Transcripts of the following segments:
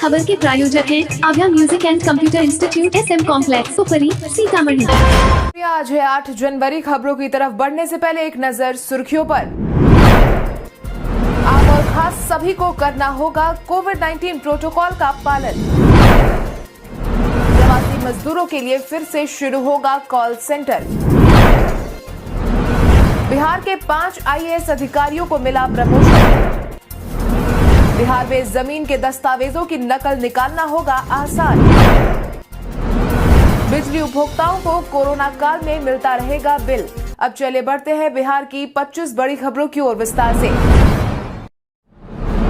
खबर के प्रायोजक हैं Aavya music and computer institute SM complex Pokhari Sitamarhi. आज है 8 जनवरी। खबरों की तरफ बढ़ने से पहले एक नजर सुर्खियों पर। आम और खास सभी को करना होगा कोविड-19 प्रोटोकॉल का पालन। प्रवासी मजदूरों के लिए फिर से शुरू होगा कॉल सेंटर। बिहार के 5 IAS अधिकारियों को मिला प्रमोशन। बिहार में जमीन के दस्तावेजों की नकल निकालना होगा आसान। बिजली उपभोक्ताओं को कोरोना काल में मिलता रहेगा बिल। अब चले बढ़ते हैं बिहार की 25 बड़ी खबरों की ओर विस्तार से।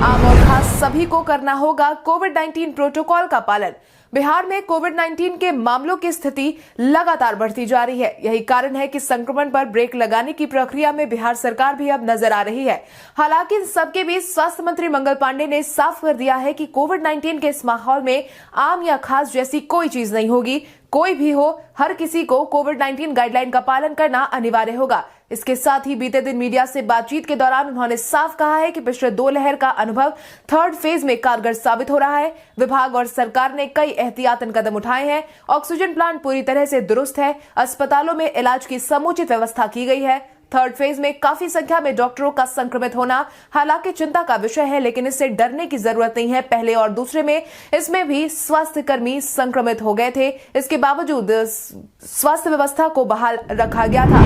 आम और खास सभी को करना होगा कोविड-19 प्रोटोकॉल का पालन। बिहार में कोविड-19 के मामलों की स्थिति लगातार बढ़ती जा रही है। यही कारण है कि संक्रमण पर ब्रेक लगाने की प्रक्रिया में बिहार सरकार भी अब नजर आ रही है। हालांकि इन सबके बीच स्वास्थ्य मंत्री मंगल पांडे ने साफ कर दिया है कि कोविड-19 के इस माहौल में आम या खास जैसी कोई चीज नहीं होगी। कोई भी हो, हर किसी को कोविड-19 गाइडलाइन का पालन करना अनिवार्य होगा। इसके साथ ही बीते दिन मीडिया से बातचीत के दौरान उन्होंने साफ कहा है कि पिछले 2 लहर का अनुभव 3rd फेज में कारगर साबित हो रहा है। विभाग और सरकार ने कई एहतियातन कदम उठाए हैं। ऑक्सीजन प्लांट पूरी तरह से दुरुस्त है। अस्पतालों में इलाज की समुचित व्यवस्था की गई है। 3rd फेज में काफी संख्या में डॉक्टरों का संक्रमित होना हालांकि चिंता का विषय है, लेकिन इससे डरने की जरूरत नहीं है। पहले और दूसरे में इसमें भी स्वास्थ्य कर्मी संक्रमित हो गए थे। इसके बावजूद स्वास्थ्य व्यवस्था को बहाल रखा गया था।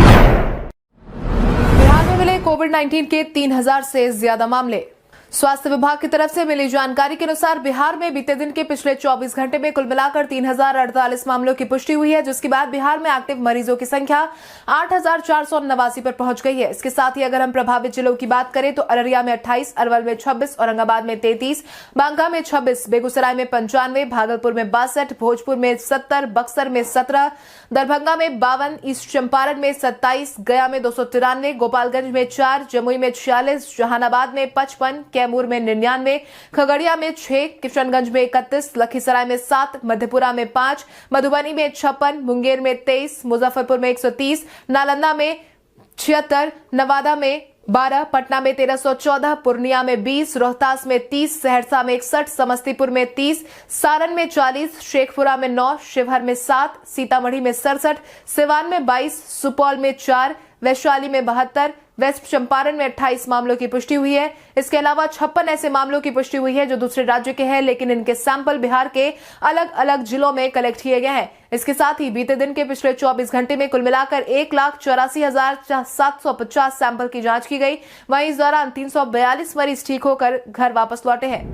बिहार में मिले कोविड-19 के 3000 से ज्यादा मामले। स्वास्थ्य विभाग की तरफ से मिली जानकारी के अनुसार बिहार में बीते दिन के पिछले 24 घंटे में कुल मिलाकर 3048 मामलों की पुष्टि हुई है, जिसके बाद बिहार में एक्टिव मरीजों की संख्या 8489 पर पहुंच गई है। इसके साथ ही अगर हम प्रभावित जिलों की बात करें तो अररिया में 28, अरवल में 26, औरंगाबाद में 33, बांका में 26, बेगूसराय में 95, भागलपुर में 62, भोजपुर में 70, बक्सर में 17, दरभंगा में 52, ईस्ट चंपारण में 27, गया में 293, गोपालगंज में 4, जमुई में 46, जहानाबाद में 55, कैमूर में 99, खगड़िया में 6, किशनगंज में 31, लखीसराय में 7, मधेपुरा में 5, मधुबनी में 56, मुंगेर में 23, मुजफ्फरपुर में 130, नालंदा में 76, नवादा में 12, पटना में 1314, पूर्णिया में 20, रोहतास में 30, सहरसा में 61, समस्तीपुर में 30, सारण में 40, शेखपुरा में 9, शिवहर में 7, सीतामढ़ी में 67, सिवान में 22, सुपौल में 4, वैशाली में 72, वेस्ट चंपारण में 28 मामलों की पुष्टि हुई है। इसके अलावा 56 ऐसे मामलों की पुष्टि हुई है जो दूसरे राज्य के हैं, लेकिन इनके सैंपल बिहार के अलग अलग जिलों में कलेक्ट किए गए हैं। इसके साथ ही बीते दिन के पिछले 24 घंटे में कुल मिलाकर 1,84,750 सैंपल की जांच की गई। वहीं इस दौरान 342 मरीज ठीक होकर घर वापस लौटे हैं।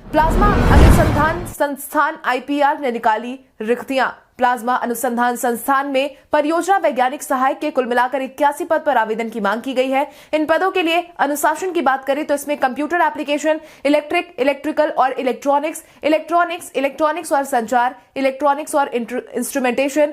प्लाज्मा अनुसंधान संस्थान IPR ने निकाली रिक्तियां। प्लाज्मा अनुसंधान संस्थान में परियोजना वैज्ञानिक सहायक के कुल मिलाकर 81 पद पर आवेदन की मांग की गई है। इन पदों के लिए अनुशासन की बात करें तो इसमें कंप्यूटर एप्लीकेशन, इलेक्ट्रिकल और इलेक्ट्रॉनिक्स, इलेक्ट्रॉनिक्स और संचार, इलेक्ट्रॉनिक्स और इंस्ट्रूमेंटेशन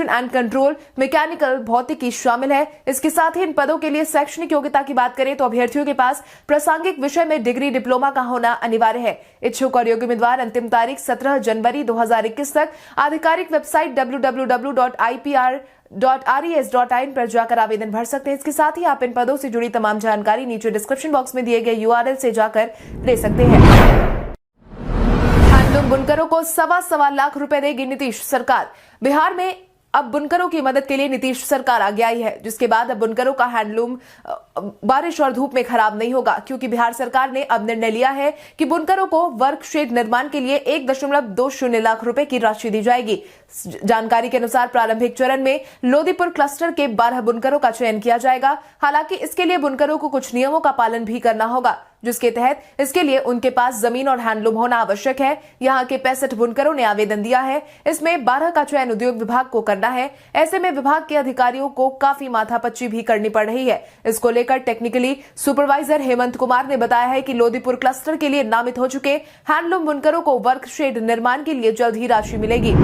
एंड कंट्रोल, मैकेनिकल, भौतिकी शामिल है। इसके साथ ही इन पदों के लिए शैक्षणिक योग्यता की बात करें तो अभ्यर्थियों के पास प्रासंगिक विषय में डिग्री, डिप्लोमा का होना अनिवार्य है। इच्छुक और योग्य उम्मीदवार अंतिम तारीख 17 जनवरी 2021 तक आधिकारिक वेबसाइट www.ipr.res.in पर जाकर आवेदन भर सकते हैं। इसके साथ ही आप इन पदों से जुड़ी तमाम जानकारी नीचे डिस्क्रिप्शन बॉक्स में दिए गए URL से जाकर ले सकते हैं। हैंडलूम बुनकरों को 1.25 लाख रुपए देगी नीतीश सरकार। बिहार में अब बुनकरों की मदद के लिए नीतीश सरकार आगे आई है, जिसके बाद अब बुनकरों का हैंडलूम बारिश और धूप में खराब नहीं होगा, क्योंकि बिहार सरकार ने अब निर्णय लिया है कि बुनकरों को वर्कशेड निर्माण के लिए 1.20 लाख रुपए की राशि दी जाएगी। जानकारी के अनुसार प्रारंभिक चरण में लोदीपुर क्लस्टर के 12 बुनकरों का चयन किया जाएगा। हालांकि इसके लिए बुनकरों को कुछ नियमों का पालन भी करना होगा, जिसके तहत इसके लिए उनके पास जमीन और हैंडलूम होना आवश्यक है। यहाँ के 65 बुनकरों ने आवेदन दिया है। इसमें 12 का चयन उद्योग विभाग को करना है। ऐसे में विभाग के अधिकारियों को काफी माथापच्ची भी करनी पड़ रही है। इसको लेकर टेक्निकली सुपरवाइजर हेमंत कुमार ने बताया है कि लोदीपुर क्लस्टर के लिए नामित हो चुके हैंडलूम बुनकरों को वर्कशेड निर्माण के लिए जल्द ही राशि मिलेगी।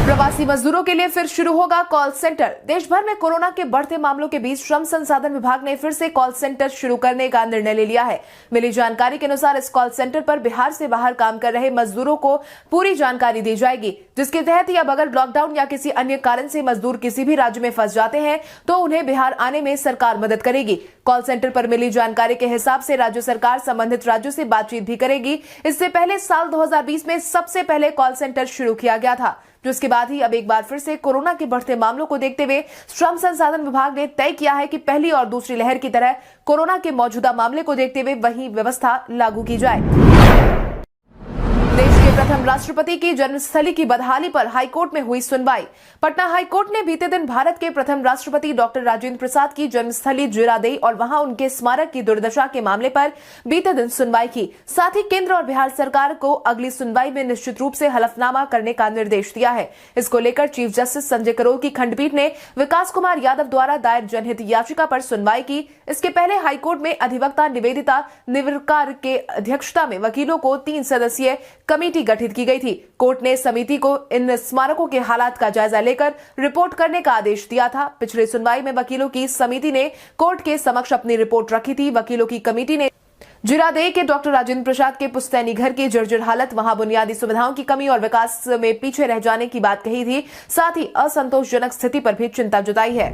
प्रवासी मजदूरों के लिए फिर शुरू होगा कॉल सेंटर। देश भर में कोरोना के बढ़ते मामलों के बीच श्रम संसाधन विभाग ने फिर से कॉल सेंटर शुरू करने का निर्णय ले लिया है। मिली जानकारी के अनुसार इस कॉल सेंटर पर बिहार से बाहर काम कर रहे मजदूरों को पूरी जानकारी दी जाएगी, जिसके तहत अब अगर लॉकडाउन या किसी अन्य कारण से मजदूर किसी भी राज्य में फंस जाते हैं तो उन्हें बिहार आने में सरकार मदद करेगी। कॉल सेंटर पर मिली जानकारी के हिसाब से राज्य सरकार संबंधित राज्यों से बातचीत भी करेगी। इससे पहले साल 2020 में सबसे पहले कॉल सेंटर शुरू किया गया था, जिसके बाद ही अब एक बार फिर से कोरोना के बढ़ते मामलों को देखते हुए श्रम संसाधन विभाग ने तय किया है कि पहली और दूसरी लहर की तरह कोरोना के मौजूदा मामले को देखते हुए वही व्यवस्था लागू की जाए। देश के प्रथम राष्ट्रपति की जन्मस्थली की बदहाली पर हाईकोर्ट में हुई सुनवाई। पटना हाईकोर्ट ने बीते दिन भारत के प्रथम राष्ट्रपति डॉक्टर राजेंद्र प्रसाद की जन्मस्थली जीरादेई और वहां उनके स्मारक की दुर्दशा के मामले पर बीते दिन सुनवाई की। साथ ही केंद्र और बिहार सरकार को अगली सुनवाई में निश्चित रूप से हलफनामा करने का निर्देश दिया है। इसको लेकर चीफ जस्टिस संजय करोल की खंडपीठ ने विकास कुमार यादव द्वारा दायर जनहित याचिका पर सुनवाई की। इसके पहले हाईकोर्ट में अधिवक्ता निवेदिता निवर्कार के अध्यक्षता में वकीलों को 3 सदस्यीय कमेटी गठित की गई थी। कोर्ट ने समिति को इन स्मारकों के हालात का जायजा लेकर रिपोर्ट करने का आदेश दिया था। पिछले सुनवाई में वकीलों की समिति ने कोर्ट के समक्ष अपनी रिपोर्ट रखी थी। वकीलों की कमेटी ने जीरादेई के डॉक्टर राजेंद्र प्रसाद के पुश्तैनी घर की जर्जर हालत, वहां बुनियादी सुविधाओं की कमी और विकास में पीछे रह जाने की बात कही थी। साथ ही असंतोषजनक स्थिति पर भी चिंता जताई है।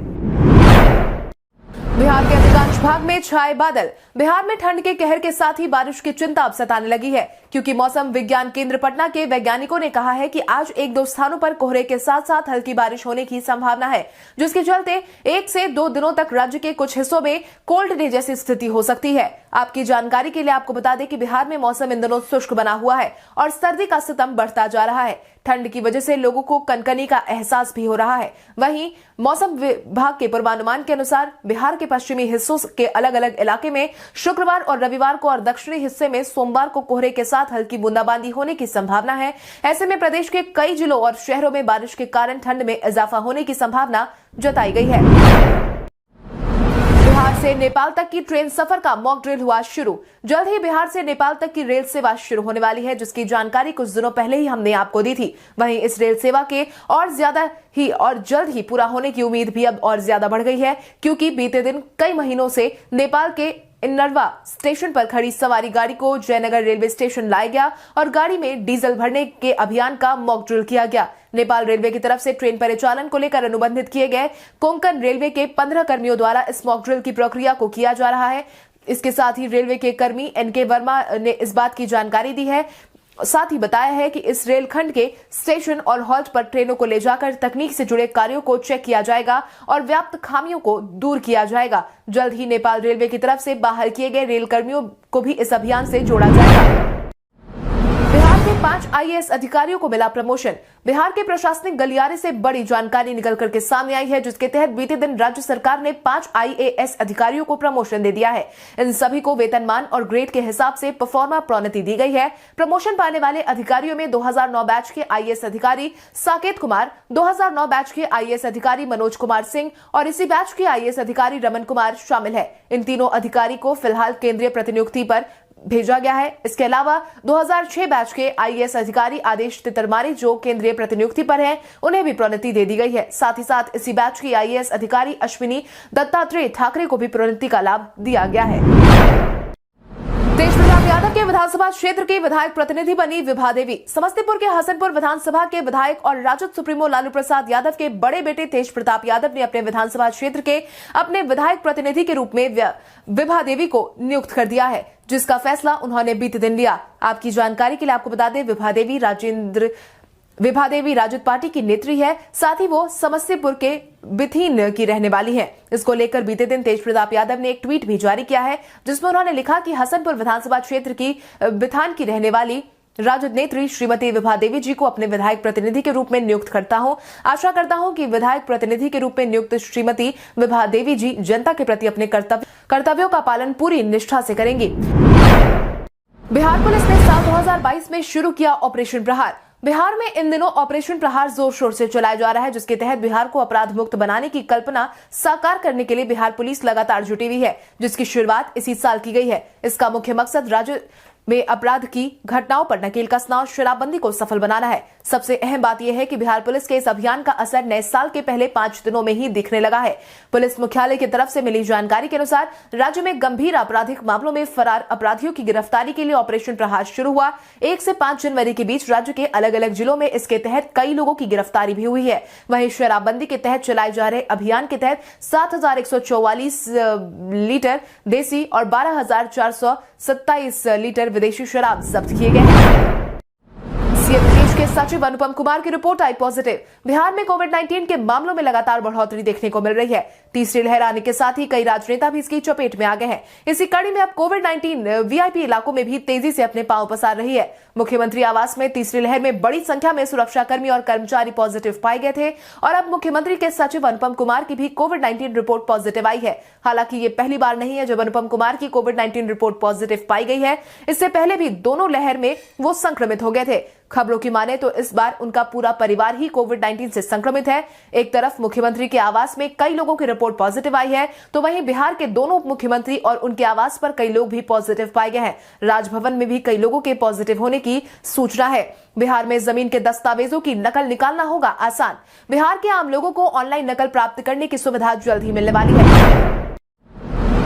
बिहार के अधिकांश भाग में छाए बादल। बिहार में ठंड के कहर के साथ ही बारिश की चिंता अब सताने लगी है, क्योंकि मौसम विज्ञान केंद्र पटना के वैज्ञानिकों ने कहा है कि आज 1-2 स्थानों पर कोहरे के साथ साथ हल्की बारिश होने की संभावना है, जिसके चलते 1 से 2 दिनों तक राज्य के कुछ हिस्सों में कोल्ड डे जैसी स्थिति हो सकती है। आपकी जानकारी के लिए आपको बता दें कि बिहार में मौसम इन दिनों शुष्क बना हुआ है और सर्दी का सितम बढ़ता जा रहा है। ठंड की वजह से लोगों को कनकनी का एहसास भी हो रहा है। वहीं मौसम विभाग के पूर्वानुमान के अनुसार बिहार के पश्चिमी हिस्सों के अलग अलग इलाके में शुक्रवार और रविवार को और दक्षिणी हिस्से में सोमवार को कोहरे के साथ हल्की बूंदाबांदी होने की संभावना है। ऐसे में प्रदेश के कई जिलों और शहरों में बारिश के कारण ठंड में इजाफा होने की संभावना जताई गई है। बिहार से नेपाल तक की ट्रेन सफर का मॉक ड्रिल हुआ शुरू। जल्द ही बिहार से नेपाल तक की रेल सेवा शुरू होने वाली है, जिसकी जानकारी कुछ दिनों पहले ही हमने आपको दी थी। वहीं इस रेल सेवा के और ज्यादा ही और जल्द ही पूरा होने की उम्मीद भी अब और ज्यादा बढ़ गई है, क्योंकि बीते दिन कई महीनों से नेपाल के इन्नरवा स्टेशन पर खड़ी सवारी गाड़ी को जयनगर रेलवे स्टेशन लाया गया और गाड़ी में डीजल भरने के अभियान का मॉक ड्रिल किया गया। नेपाल रेलवे की तरफ से ट्रेन परिचालन को लेकर अनुबंधित किए गए कोंकण रेलवे के 15 कर्मियों द्वारा इस मॉक ड्रिल की प्रक्रिया को किया जा रहा है। इसके साथ ही रेलवे के कर्मी NK वर्मा ने इस बात की जानकारी दी है, साथ ही बताया है कि इस रेलखंड के स्टेशन और हॉल्ट पर ट्रेनों को ले जाकर तकनीक से जुड़े कार्यों को चेक किया जाएगा और व्याप्त खामियों को दूर किया जाएगा। जल्द ही नेपाल रेलवे की तरफ से बाहर किए गए रेल कर्मियों को भी इस अभियान से जोड़ा जाएगा। बिहार के 5 IAS अधिकारियों को मिला प्रमोशन। बिहार के प्रशासनिक गलियारे से बड़ी जानकारी निकल करके सामने आई है, जिसके तहत बीते दिन राज्य सरकार ने 5 IAS अधिकारियों को प्रमोशन दे दिया है। इन सभी को वेतनमान और ग्रेड के हिसाब से परफॉर्मा प्रोन्नति दी गई है। प्रमोशन पाने वाले अधिकारियों में 2009 बैच के IAS अधिकारी साकेत कुमार, 2009 बैच के IAS अधिकारी मनोज कुमार सिंह और इसी बैच के IAS अधिकारी रमन कुमार शामिल है। इन तीनों अधिकारी को फिलहाल केंद्रीय प्रतिनियुक्ति पर भेजा गया है। इसके अलावा 2006 बैच के IAS अधिकारी आदेश तितरमारी, जो केंद्रीय प्रतिनियुक्ति पर हैं, उन्हें भी प्रोन्नति दे दी गई है। साथ ही साथ इसी बैच की IAS अधिकारी अश्विनी दत्तात्रेय ठाकरे को भी प्रोन्नति का लाभ दिया गया है। तेज प्रताप यादव के विधानसभा क्षेत्र के विधायक प्रतिनिधि बनी विभा देवी। समस्तीपुर के हसनपुर विधानसभा के विधायक और राजद सुप्रीमो लालू प्रसाद यादव के बड़े बेटे तेज प्रताप यादव ने अपने विधानसभा क्षेत्र के अपने विधायक प्रतिनिधि के रूप में विभा देवी को नियुक्त कर दिया है, जिसका फैसला उन्होंने बीते दिन लिया। आपकी जानकारी के लिए आपको बता दें, विभा देवी राजद पार्टी की नेत्री है। साथ ही वो समस्तीपुर के बिथीन की रहने वाली है। इसको लेकर बीते दिन तेज प्रताप यादव ने एक ट्वीट भी जारी किया है, जिसमें उन्होंने लिखा कि हसनपुर विधानसभा क्षेत्र की बिथान की रहने वाली राजद नेत्री श्रीमती विभा देवी जी को अपने विधायक प्रतिनिधि के रूप में नियुक्त करता हूं। आशा करता हूं कि विधायक प्रतिनिधि के रूप में नियुक्त श्रीमती विभा देवी जी जनता के प्रति अपने कर्तव्यों का पालन पूरी निष्ठा से करेंगी। बिहार पुलिस ने साल 2022 में शुरू किया ऑपरेशन प्रहार। बिहार में इन दिनों ऑपरेशन प्रहार जोर शोर से चलाया जा रहा है, जिसके तहत बिहार को अपराध मुक्त बनाने की कल्पना साकार करने के लिए बिहार पुलिस लगातार जुटी हुई है, जिसकी शुरुआत इसी साल की गई है। इसका मुख्य मकसद राज्य में अपराध की घटनाओं पर नकेल कसना और शराबबंदी को सफल बनाना है। सबसे अहम बात यह है कि बिहार पुलिस के इस अभियान का असर नए साल के पहले 5 दिनों में ही दिखने लगा है। पुलिस मुख्यालय की तरफ से मिली जानकारी के अनुसार राज्य में गंभीर आपराधिक मामलों में फरार अपराधियों की गिरफ्तारी के लिए ऑपरेशन प्रहार शुरू हुआ। 1 से 5 जनवरी के बीच राज्य के अलग अलग जिलों में इसके तहत कई लोगों की गिरफ्तारी भी हुई है। वहीं शराबबंदी के तहत चलाए जा रहे अभियान के तहत 7,144 लीटर देसी और 12,427 लीटर विदेशी शराब जब्त किए गए हैं। सीएम नीतीश के सचिव अनुपम कुमार की रिपोर्ट आई पॉजिटिव। बिहार में कोविड-19 के मामलों में लगातार बढ़ोतरी देखने को मिल रही है। तीसरी लहर आने के साथ ही कई राजनेता भी इसकी चपेट में आ गए हैं। इसी कड़ी में अब कोविड-19 वीआईपी इलाकों में भी तेजी से अपने पांव पसार रही है। मुख्यमंत्री आवास में तीसरी लहर में बड़ी संख्या में सुरक्षाकर्मी और कर्मचारी पॉजिटिव पाए गए थे और अब मुख्यमंत्री के सचिव अनुपम कुमार की भी कोविड-19 रिपोर्ट पॉजिटिव आई है। हालांकि ये पहली बार नहीं है जब अनुपम कुमार की कोविड-19 रिपोर्ट पॉजिटिव पाई गई है। इससे पहले भी दोनों लहर में वो संक्रमित हो गए थे। खबरों की माने तो इस बार उनका पूरा परिवार ही कोविड-19 से संक्रमित है। एक तरफ मुख्यमंत्री के आवास में कई लोगों की रिपोर्ट पॉजिटिव आई है, तो वहीं बिहार के दोनों उप मुख्यमंत्री और उनके आवास पर कई लोग भी पॉजिटिव पाए गए हैं। राजभवन में भी कई लोगों के पॉजिटिव होने की सूचना है। बिहार में जमीन के दस्तावेजों की नकल निकालना होगा आसान। बिहार के आम लोगों को ऑनलाइन नकल प्राप्त करने की सुविधा जल्द ही मिलने वाली है।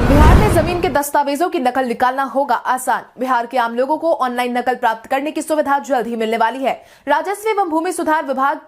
बिहार में जमीन के दस्तावेजों की नकल निकालना होगा आसान। बिहार के आम लोगों को ऑनलाइन नकल प्राप्त करने की सुविधा जल्द ही मिलने वाली है। राजस्व एवं भूमि सुधार विभाग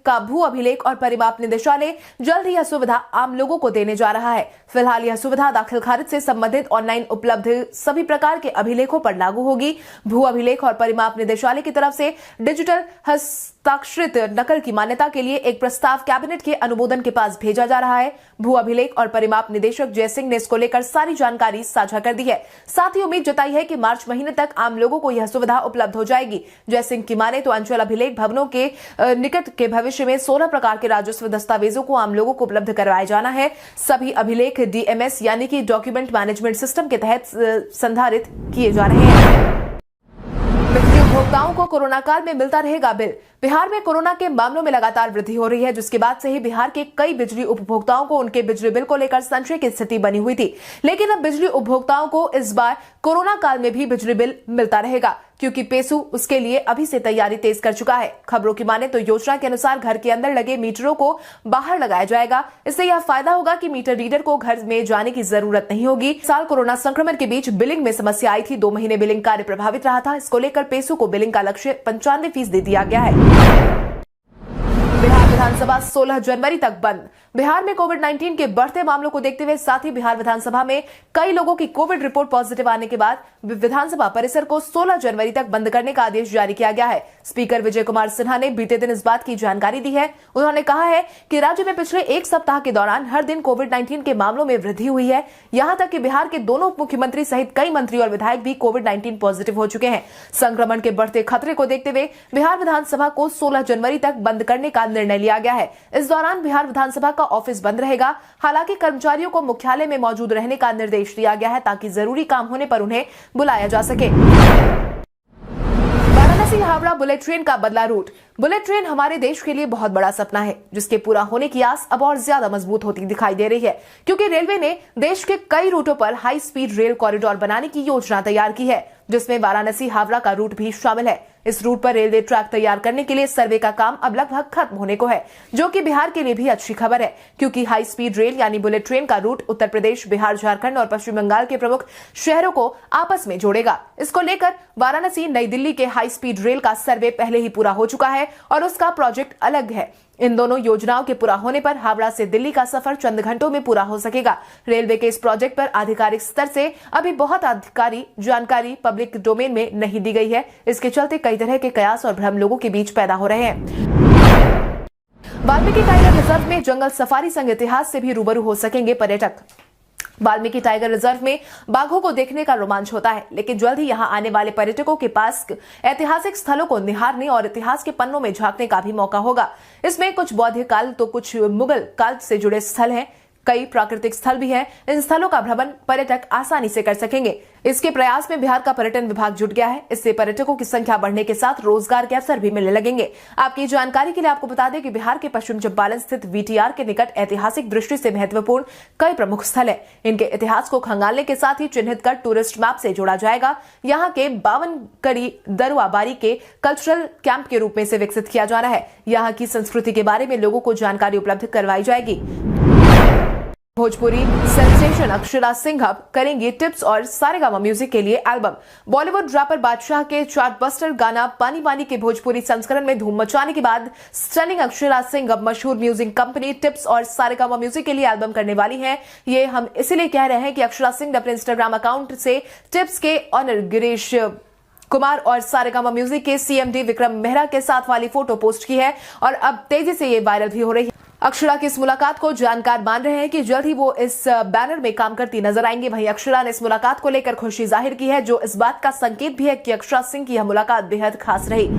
का भू अभिलेख और परिमाप निदेशालय जल्द ही यह सुविधा आम लोगों को देने जा रहा है। फिलहाल यह सुविधा दाखिल खारिज से संबंधित ऑनलाइन उपलब्ध सभी प्रकार के अभिलेखों पर लागू होगी। भू अभिलेख और परिमाप निदेशालय की तरफ से डिजिटल हस्ताक्षरित नकल की मान्यता के लिए एक प्रस्ताव कैबिनेट के अनुमोदन के पास भेजा जा रहा है। भू अभिलेख और परिमाप निदेशक जयसिंह ने इसको लेकर सारी जानकारी साझा कर दी है। साथ ही उम्मीद जताई है कि मार्च महीने तक आम लोगों को यह सुविधा उपलब्ध हो जाएगी। जयसिंह की माने तो अंचल अभिलेख भवनों के निकट के भविष्य में 16 प्रकार के राजस्व दस्तावेजों को आम लोगों को उपलब्ध करवाया जाना है। सभी अभिलेख डीएमएस यानी कि डॉक्यूमेंट मैनेजमेंट सिस्टम के तहत संधारित किए जा रहे हैं। बिजली उपभोक्ताओं को कोरोना काल में मिलता रहेगा बिल। बिहार में कोरोना के मामलों में लगातार वृद्धि हो रही है, जिसके बाद से ही बिहार के कई बिजली उपभोक्ताओं को उनके बिजली बिल को लेकर संशय की स्थिति बनी हुई थी। लेकिन अब बिजली उपभोक्ताओं को इस बार कोरोना काल में भी बिजली बिल मिलता रहेगा, क्योंकि पेसू उसके लिए अभी से तैयारी तेज कर चुका है। खबरों की माने तो योजना के अनुसार घर के अंदर लगे मीटरों को बाहर लगाया जाएगा। इससे यह फायदा होगा कि मीटर रीडर को घर में जाने की जरूरत नहीं होगी। साल कोरोना संक्रमण के बीच बिलिंग में समस्या आई थी। 2 महीने बिलिंग कार्य प्रभावित रहा था। इसको लेकर पेसू को बिलिंग का लक्ष्य 95% दिया गया है। बिहार विधानसभा 16 जनवरी तक बंद। बिहार में कोविड-19 के बढ़ते मामलों को देखते हुए साथ ही बिहार विधानसभा में कई लोगों की कोविड रिपोर्ट पॉजिटिव आने के बाद विधानसभा परिसर को 16 जनवरी तक बंद करने का आदेश जारी किया गया है। स्पीकर विजय कुमार सिन्हा ने बीते दिन इस बात की जानकारी दी है। उन्होंने कहा है कि राज्य में पिछले 1 सप्ताह के दौरान हर दिन कोविड-19 के मामलों में वृद्धि हुई है। यहाँ तक कि बिहार के दोनों उप मुख्यमंत्री सहित कई मंत्री और विधायक भी कोविड-19 पॉजिटिव हो चुके हैं। संक्रमण के बढ़ते खतरे को देखते हुए बिहार विधानसभा को 16 जनवरी तक बंद करने का निर्णय लिया गया है। इस दौरान बिहार विधानसभा का ऑफिस बंद रहेगा। हालांकि कर्मचारियों को मुख्यालय में मौजूद रहने का निर्देश दिया गया है, ताकि जरूरी काम होने पर उन्हें बुलाया जा सके। वाराणसी हावड़ा बुलेट ट्रेन का बदला रूट। बुलेट ट्रेन हमारे देश के लिए बहुत बड़ा सपना है, जिसके पूरा होने की आस अब और ज्यादा मजबूत होती दिखाई दे रही है, क्योंकि रेलवे ने देश के कई रूटों पर हाई स्पीड रेल कॉरिडोर बनाने की योजना तैयार की है, जिसमें वाराणसी हावड़ा का रूट भी शामिल है। इस रूट पर रेलवे ट्रैक तैयार करने के लिए सर्वे का काम अब लगभग खत्म होने को है, जो कि बिहार के लिए भी अच्छी खबर है, क्योंकि हाई स्पीड रेल यानी बुलेट ट्रेन का रूट उत्तर प्रदेश, बिहार, झारखंड और पश्चिम बंगाल के प्रमुख शहरों को आपस में जोड़ेगा। इसको लेकर वाराणसी नई दिल्ली के हाई स्पीड रेल का सर्वे पहले ही पूरा हो चुका है और उसका प्रोजेक्ट अलग है। इन दोनों योजनाओं के पूरा होने पर हावड़ा से दिल्ली का सफर चंद घंटों में पूरा हो सकेगा। रेलवे के इस प्रोजेक्ट पर आधिकारिक स्तर से अभी बहुत आधिकारिक जानकारी पब्लिक डोमेन में नहीं दी गई है। इसके चलते कई तरह के कयास और भ्रम लोगों के बीच पैदा हो रहे हैं। वाल्मीकि टाइगर रिजर्व में जंगल सफारी संग इतिहास से भी रूबरू हो सकेंगे पर्यटक। वाल्मीकि टाइगर रिजर्व में बाघों को देखने का रोमांच होता है, लेकिन जल्द ही यहां आने वाले पर्यटकों के पास ऐतिहासिक स्थलों को निहारने और इतिहास के पन्नों में झांकने का भी मौका होगा। इसमें कुछ बौद्ध काल तो कुछ मुगल काल से जुड़े स्थल हैं। कई प्राकृतिक स्थल भी हैं। इन स्थलों का भ्रमण पर्यटक आसानी से कर सकेंगे। इसके प्रयास में बिहार का पर्यटन विभाग जुट गया है। इससे पर्यटकों की संख्या बढ़ने के साथ रोजगार के अवसर भी मिलने लगेंगे। आपकी जानकारी के लिए आपको बता दें कि बिहार के पश्चिम चंपारण स्थित वीटीआर के निकट ऐतिहासिक दृष्टि से महत्वपूर्ण कई प्रमुख स्थल है। इनके इतिहास को खंगालने के साथ ही चिन्हित कर टूरिस्ट मैप से जोड़ा जाएगा। यहाँ के 52 कड़ी दरुआ बारी के कल्चरल कैंप के रूप में से विकसित किया जा रहा है। यहाँ की संस्कृति के बारे में लोगों को जानकारी उपलब्ध करवाई जाएगी। भोजपुरी सेंसेशन अक्षरा सिंह अब करेंगी टिप्स और सारेगामा म्यूजिक के लिए एल्बम। बॉलीवुड रैपर बादशाह के चार्टबस्टर गाना पानी पानी के भोजपुरी संस्करण में धूम मचाने के बाद स्टनिंग अक्षरा सिंह अब मशहूर म्यूजिक कंपनी टिप्स और सारेगामा म्यूजिक के लिए एल्बम करने वाली हैं। ये हम इसलिए कह रहे हैं कि अक्षरा सिंह ने अपने इंस्टाग्राम अकाउंट से टिप्स के ऑनर गिरीश कुमार और सारेगामा म्यूजिक के सीएमडी विक्रम मेहरा के साथ वाली फोटो पोस्ट की है और अब तेजी से ये वायरल भी हो रही है। अक्षरा की इस मुलाकात को जानकार मान रहे हैं कि जल्द ही वो इस बैनर में काम करती नजर आएंगी। वहीं अक्षरा ने इस मुलाकात को लेकर खुशी जाहिर की है, जो इस बात का संकेत भी है कि अक्षरा सिंह की यह मुलाकात बेहद खास रही।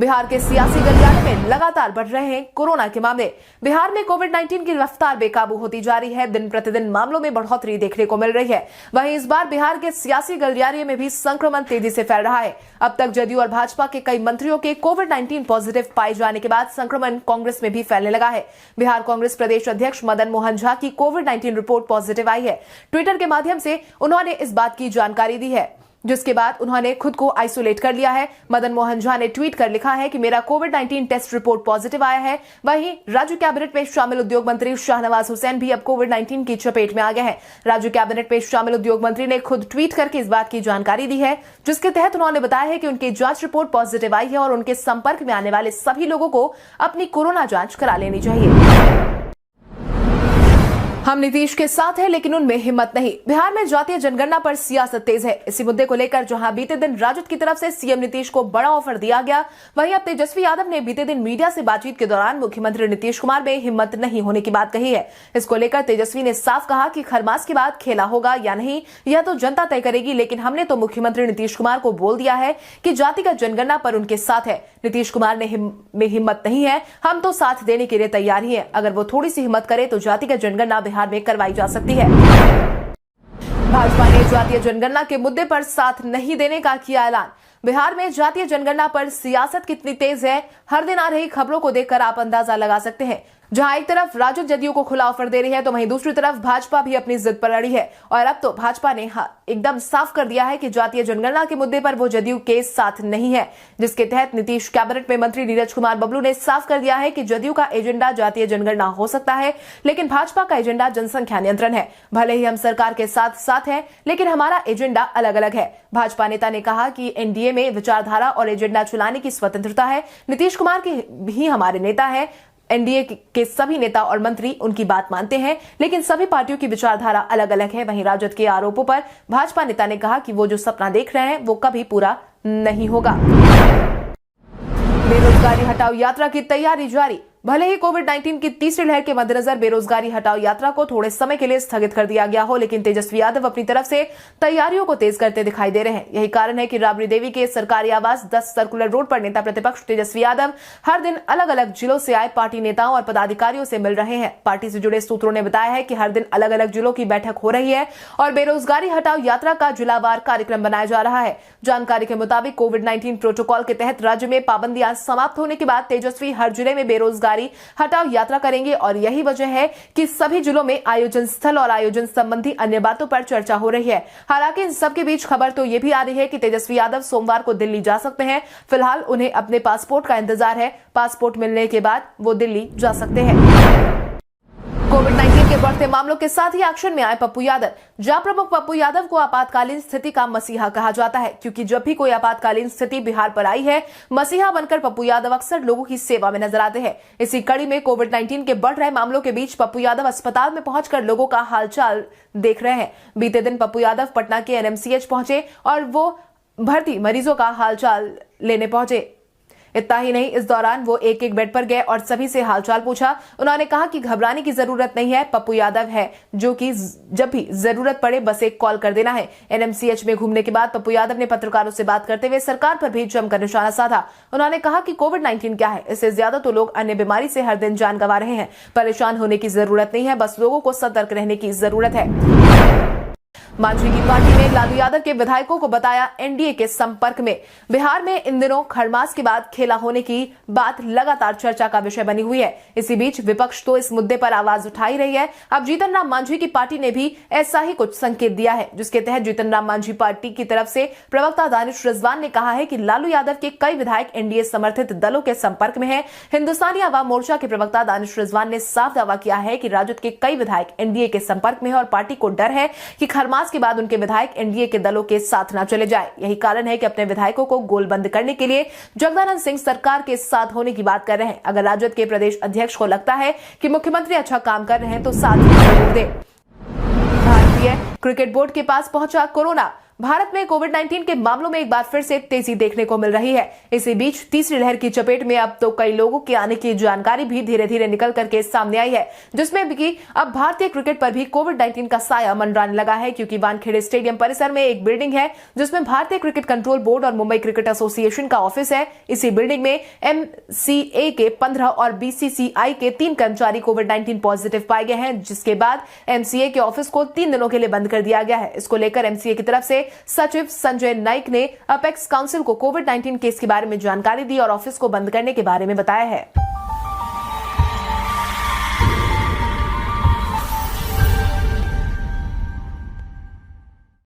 बिहार के सियासी गलियारे में लगातार बढ़ रहे हैं कोरोना के मामले। बिहार में कोविड-19 की रफ्तार बेकाबू होती जा रही है। दिन प्रतिदिन मामलों में बढ़ोतरी देखने को मिल रही है। वहीं इस बार बिहार के सियासी गलियारे में भी संक्रमण तेजी से फैल रहा है। अब तक जदयू और भाजपा के कई मंत्रियों के कोविड-19 पॉजिटिव पाए जाने के बाद संक्रमण कांग्रेस में भी फैलने लगा है। बिहार कांग्रेस प्रदेश अध्यक्ष मदन मोहन झा की कोविड-19 रिपोर्ट पॉजिटिव आई है। ट्विटर के माध्यम से उन्होंने इस बात की जानकारी दी है, जिसके बाद उन्होंने खुद को आइसोलेट कर लिया है। मदन मोहन झा ने ट्वीट कर लिखा है कि मेरा कोविड-19 टेस्ट रिपोर्ट पॉजिटिव आया है। वहीं राज्य कैबिनेट में शामिल उद्योग मंत्री शाहनवाज हुसैन भी अब कोविड-19 की चपेट में आ गए हैं। राज्य कैबिनेट में शामिल उद्योग मंत्री ने खुद ट्वीट करके इस बात की जानकारी दी है, जिसके तहत उन्होंने बताया है कि उनकी जांच रिपोर्ट पॉजिटिव आई है और उनके संपर्क में आने वाले सभी लोगों को अपनी कोरोना जांच करा लेनी चाहिए। हम नीतीश के साथ हैं, लेकिन उनमें हिम्मत नहीं। बिहार में जातीय जनगणना पर सियासत तेज है। इसी मुद्दे को लेकर जहां बीते दिन राजद की तरफ से सीएम नीतीश को बड़ा ऑफर दिया गया, वहीं अब तेजस्वी यादव ने बीते दिन मीडिया से बातचीत के दौरान मुख्यमंत्री नीतीश कुमार में हिम्मत नहीं होने की बात कही है। इसको लेकर तेजस्वी ने साफ कहा कि खरमास के बाद खेला होगा या नहीं, यह तो जनता तय करेगी, लेकिन हमने तो मुख्यमंत्री नीतीश कुमार को बोल दिया है कि जातिगत जनगणना पर उनके साथ है। नीतीश कुमार में हिम्मत नहीं है, हम तो साथ देने के लिए तैयार ही है। अगर वो थोड़ी सी हिम्मत करे तो जातिगत जनगणना बिहार में करवाई जा सकती है। भाजपा ने जातीय जनगणना के मुद्दे पर साथ नहीं देने का किया ऐलान। बिहार में जातीय जनगणना पर सियासत कितनी तेज है, हर दिन आ रही खबरों को देखकर आप अंदाजा लगा सकते हैं। जहां एक तरफ राजद जदयू को खुला ऑफर दे रही है, तो वहीं दूसरी तरफ भाजपा भी अपनी जिद पर अड़ी है। और अब तो भाजपा ने एकदम साफ कर दिया है कि जातीय जनगणना के मुद्दे पर वो जदयू के साथ नहीं है, जिसके तहत नीतीश कैबिनेट में मंत्री नीरज कुमार बबलू ने साफ कर दिया है कि जदयू का एजेंडा जातीय जनगणना हो सकता है, लेकिन भाजपा का एजेंडा जनसंख्या नियंत्रण है। भले ही हम सरकार के साथ साथ हैं, लेकिन हमारा एजेंडा अलग अलग है। भाजपा नेता ने कहा कि एनडीए में विचारधारा और एजेंडा चलाने की स्वतंत्रता है। नीतीश कुमार की भी हमारे नेता है। एनडीए के सभी नेता और मंत्री उनकी बात मानते हैं, लेकिन सभी पार्टियों की विचारधारा अलग अलग है। वहीं राजद के आरोपों पर भाजपा नेता ने कहा कि वो जो सपना देख रहे हैं वो कभी पूरा नहीं होगा। बेरोजगारी हटाओ यात्रा की तैयारी जारी। भले ही कोविड-19 की तीसरी लहर के मद्देनजर बेरोजगारी हटाओ यात्रा को थोड़े समय के लिए स्थगित कर दिया गया हो, लेकिन तेजस्वी यादव अपनी तरफ से तैयारियों को तेज करते दिखाई दे रहे हैं। यही कारण है कि राबड़ी देवी के सरकारी आवास 10 सर्कुलर रोड पर नेता प्रतिपक्ष तेजस्वी यादव हर दिन अलग अलग जिलों से आए पार्टी नेताओं और पदाधिकारियों से मिल रहे हैं। पार्टी से जुड़े सूत्रों ने बताया है कि हर दिन अलग अलग जिलों की बैठक हो रही है और बेरोजगारी हटाओ यात्रा का जिलावार कार्यक्रम बनाया जा रहा है। जानकारी के मुताबिक कोविड-19 प्रोटोकॉल के तहत राज्य में पाबंदियां समाप्त होने के बाद तेजस्वी हर जिले में बेरोजगारी हटाओ यात्रा करेंगे और यही वजह है कि सभी जिलों में आयोजन स्थल और आयोजन संबंधी अन्य बातों पर चर्चा हो रही है। हालांकि इन सबके बीच खबर तो ये भी आ रही है कि तेजस्वी यादव सोमवार को दिल्ली जा सकते हैं। फिलहाल उन्हें अपने पासपोर्ट का इंतजार है। पासपोर्ट मिलने के बाद वो दिल्ली जा सकते हैं। कोविड-19 के बढ़ते मामलों के साथ ही एक्शन में आए पप्पू यादव। जहां प्रमुख पप्पू यादव को आपातकालीन स्थिति का मसीहा कहा जाता है, क्योंकि जब भी कोई आपातकालीन स्थिति बिहार पर आई है, मसीहा बनकर पप्पू यादव अक्सर लोगों की सेवा में नजर आते हैं। इसी कड़ी में कोविड-19 के बढ़ रहे मामलों के बीच पप्पू यादव अस्पताल में पहुंचकर लोगों का हालचाल देख रहे हैं। बीते दिन पप्पू यादव पटना के एनएमसीएच पहुंचे और वो भर्ती मरीजों का हालचाल लेने पहुंचे। इतना ही नहीं, इस दौरान वो एक एक बेड पर गए और सभी से हालचाल पूछा। उन्होंने कहा कि घबराने की जरूरत नहीं है, पप्पू यादव है जो कि जब भी जरूरत पड़े बस एक कॉल कर देना है। एनएमसीएच में घूमने के बाद पप्पू यादव ने पत्रकारों से बात करते हुए सरकार पर भी जमकर निशाना साधा। उन्होंने कहा कि कोविड-19 क्या है, इससे ज्यादा तो लोग अन्य बीमारी से हर दिन जान गंवा रहे हैं। परेशान होने की जरूरत नहीं है, बस लोगों को सतर्क रहने की जरूरत है। मांझी की पार्टी ने लालू यादव के विधायकों को बताया एनडीए के संपर्क में। बिहार में इन दिनों खरमास के बाद खेला होने की बात लगातार चर्चा का विषय बनी हुई है। इसी बीच विपक्ष तो इस मुद्दे पर आवाज उठा ही रही है। अब जीतन राम मांझी की पार्टी ने भी ऐसा ही कुछ संकेत दिया है, जिसके तहत जीतन राम मांझी पार्टी की तरफ से प्रवक्ता दानिश रिजवान ने कहा है कि लालू यादव के कई विधायक एनडीए समर्थित दलों के संपर्क में हैं। हिंदुस्तानी आवाम मोर्चा के प्रवक्ता दानिश रिजवान ने साफ दावा किया है कि राजद के कई विधायक एनडीए के संपर्क में है और पार्टी को डर है कि खरमास के बाद उनके विधायक एनडीए के दलों के साथ न चले जाए। यही कारण है कि अपने विधायकों को गोलबंद करने के लिए जगदानंद सिंह सरकार के साथ होने की बात कर रहे हैं। अगर राजद के प्रदेश अध्यक्ष को लगता है कि मुख्यमंत्री अच्छा काम कर रहे हैं तो साथ जरूर दें। भारतीय क्रिकेट बोर्ड के पास पहुंचा कोरोना। भारत में कोविड-19 के मामलों में एक बार फिर से तेजी देखने को मिल रही है। इसी बीच तीसरी लहर की चपेट में अब तो कई लोगों के आने की जानकारी भी धीरे धीरे निकल करके सामने आई है, जिसमें भी अब भारतीय क्रिकेट पर भी कोविड-19 का साया मंडराने लगा है। क्योंकि वानखेड़े स्टेडियम परिसर में एक बिल्डिंग है जिसमें भारतीय क्रिकेट कंट्रोल बोर्ड और मुंबई क्रिकेट एसोसिएशन का ऑफिस है। इसी बिल्डिंग में एमसीए के 15 और बीसीसीआई के 3 कर्मचारी कोविड-19 पॉजिटिव पाए गए हैं, जिसके बाद एमसीए के ऑफिस को 3 दिनों के लिए बंद कर दिया गया है। इसको लेकर एमसीए की तरफ से सचिव संजय नाइक ने अपेक्स काउंसिल को कोविड-19 केस के बारे में जानकारी दी और ऑफिस को बंद करने के बारे में बताया है।